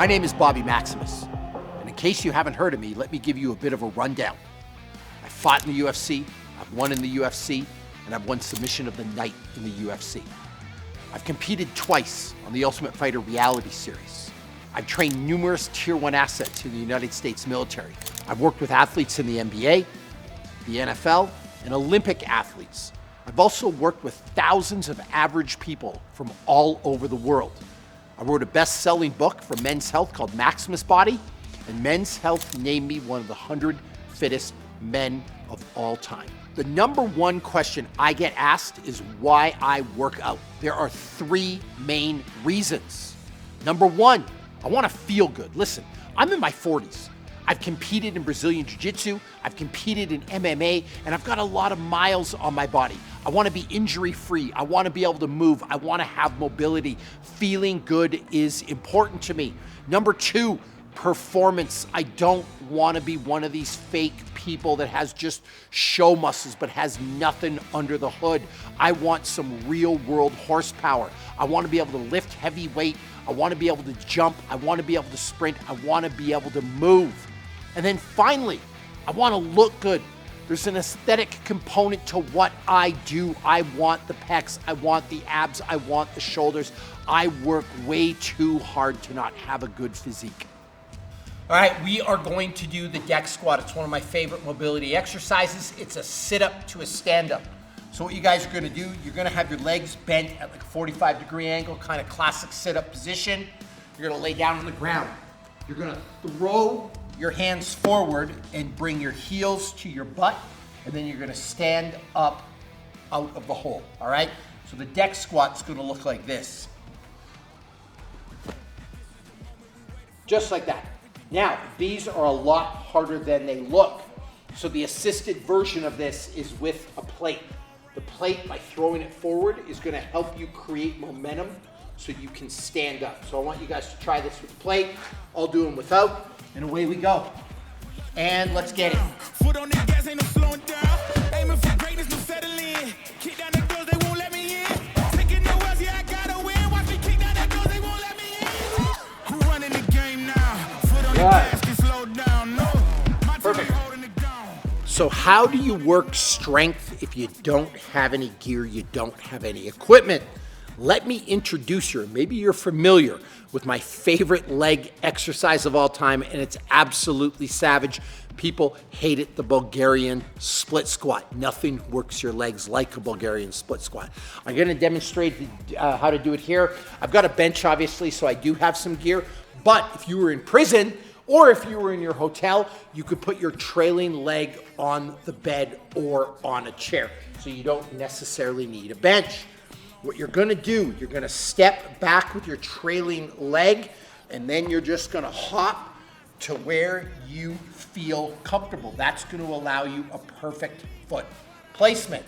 My name is Bobby Maximus, and in case you haven't heard of me, let me give you a bit of a rundown. I fought in the UFC, I've won in the UFC, and I've won Submission of the Night in the UFC. I've competed twice on the Ultimate Fighter reality series. I've trained numerous Tier 1 assets in the United States military. I've worked with athletes in the NBA, the NFL, and Olympic athletes. I've also worked with thousands of average people from all over the world. I wrote a best-selling book for Men's Health called Maximus Body, and Men's Health named me one of the 100 fittest men of all time. The number one question I get asked is why I work out. There are three main reasons. Number one, I want to feel good. Listen, I'm in my 40s. I've competed in Brazilian Jiu-Jitsu, I've competed in MMA, and I've got a lot of miles on my body. I want to be injury-free. I want to be able to move. I want to have mobility. Feeling good is important to me. Number two, performance. I don't want to be one of these fake people that has just show muscles but has nothing under the hood. I want some real-world horsepower. I want to be able to lift heavy weight. I want to be able to jump. I want to be able to sprint. I want to be able to move. And then finally, I want to look good. There's an aesthetic component to what I do. I want the pecs, I want the abs, I want the shoulders. I work way too hard to not have a good physique. All right, we are going to do the deck squat. It's one of my favorite mobility exercises. It's a sit-up to a stand-up. So what you guys are gonna do, you're gonna have your legs bent at like a 45-degree angle, kind of classic sit-up position. You're gonna lay down on the ground. You're gonna throw your hands forward and bring your heels to your butt, and then you're gonna stand up out of the hole, all right? So the deck squat's gonna look like this. Just like that. Now, these are a lot harder than they look. So the assisted version of this is with a plate. The plate, by throwing it forward, is gonna help you create momentum so you can stand up. So I want you guys to try this with the plate. I'll do them without, and away we go. And let's get it. Foot on the gas, ain't no slowing down. Aiming for greatness, no settling. Kick down the doors, they won't let me in. Taking no else, yeah, I gotta win. Watch me kick down the doors, they won't let me in. Who running the game now? Foot on the gas, can slow down. No, my team holding it down. So how do you work strength if you don't have any gear, you don't have any equipment? Let me introduce you. Maybe you're familiar with my favorite leg exercise of all time, and it's absolutely savage. People hate it, the Bulgarian split squat. Nothing works your legs like a Bulgarian split squat. I'm gonna demonstrate how to do it here. I've got a bench, obviously, so I do have some gear, but if you were in prison, or if you were in your hotel, you could put your trailing leg on the bed or on a chair, so you don't necessarily need a bench. What you're gonna do, you're gonna step back with your trailing leg, and then you're just gonna hop to where you feel comfortable. That's gonna allow you a perfect foot placement.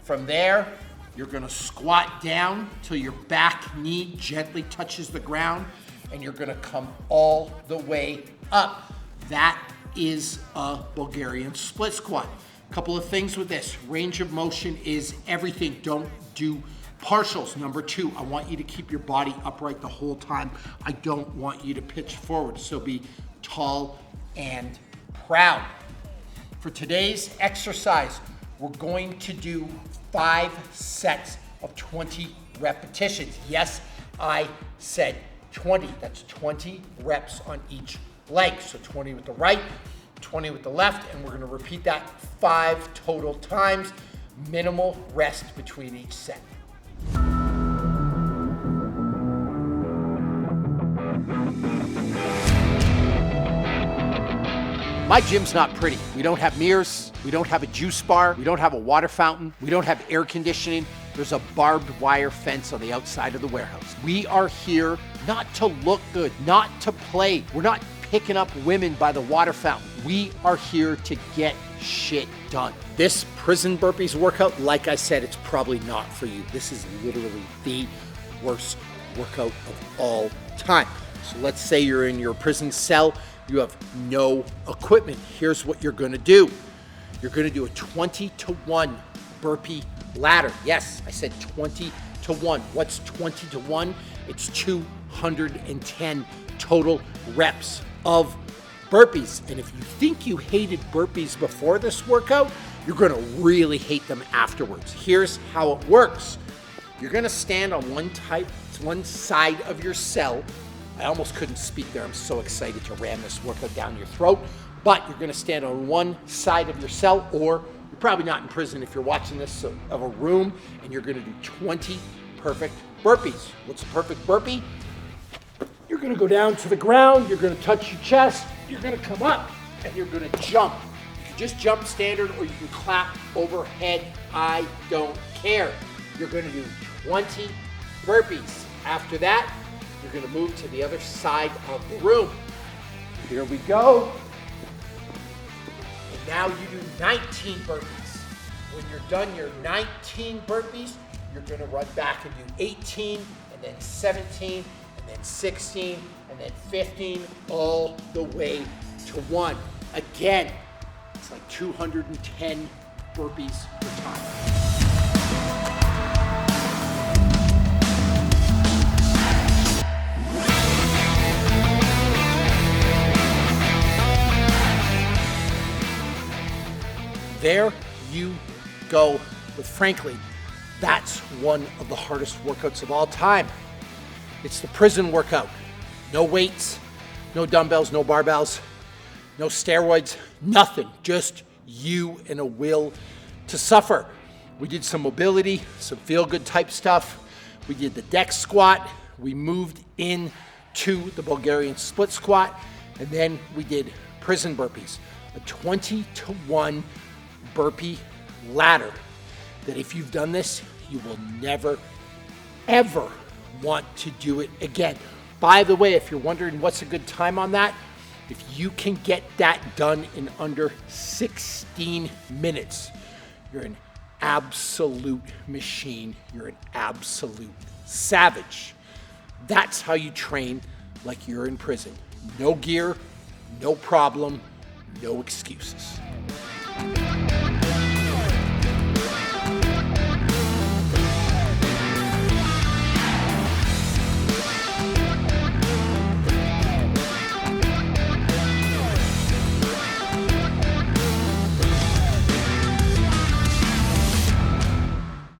From there, you're gonna squat down till your back knee gently touches the ground, and you're gonna come all the way up. That is a Bulgarian split squat. A couple of things with this. Range of motion is everything. Don't do partials. Number two, I want you to keep your body upright the whole time. I don't want you to pitch forward, so be tall and proud. For today's exercise, we're going to do 5 sets of 20 repetitions. Yes, I said 20. That's 20 reps on each leg. So 20 with the right, 20 with the left, and we're gonna repeat that 5 total times. Minimal rest between each set. My gym's not pretty. We don't have mirrors, we don't have a juice bar, we don't have a water fountain, we don't have air conditioning. There's a barbed wire fence on the outside of the warehouse. We are here not to look good, not to play. We're not picking up women by the water fountain. We are here to get shit done. This prison burpees workout, like I said, it's probably not for you. This is literally the worst workout of all time. So let's say you're in your prison cell, you have no equipment. Here's what you're gonna do. You're gonna do a 20-to-1 burpee ladder. Yes, I said 20-to-1. What's 20-to-1? It's 210 total reps of burpees. And if you think you hated burpees before this workout, you're gonna really hate them afterwards. Here's how it works. You're gonna stand on one side of your cell. I almost couldn't speak there. I'm so excited to ram this workout down your throat. But you're gonna stand on one side of your cell, or you're probably not in prison if you're watching this of a room, and you're gonna do 20 perfect burpees. What's a perfect burpee? You're gonna go down to the ground, you're gonna touch your chest, you're gonna come up, and you're gonna jump. You can just jump standard, or you can clap overhead. I don't care. You're gonna do 20 burpees. After that, you're gonna move to the other side of the room. Here we go. And now you do 19 burpees. When you're done your 19 burpees, you're gonna run back and do 18, and then 17, and then 16, and then 15, all the way to 1. Again, it's like 210 burpees per time. There you go. But frankly, that's one of the hardest workouts of all time. It's the prison workout. No weights, no dumbbells, no barbells, no steroids, nothing. Just you and a will to suffer. We did some mobility, some feel-good type stuff. We did the deck squat. We moved into the Bulgarian split squat. And then we did prison burpees. A 20-to-1 burpee ladder that if you've done this, you will never, ever want to do it again. By the way, if you're wondering what's a good time on that, if you can get that done in under 16 minutes, you're an absolute machine. You're an absolute savage. That's how you train like you're in prison. No gear, no problem, no excuses.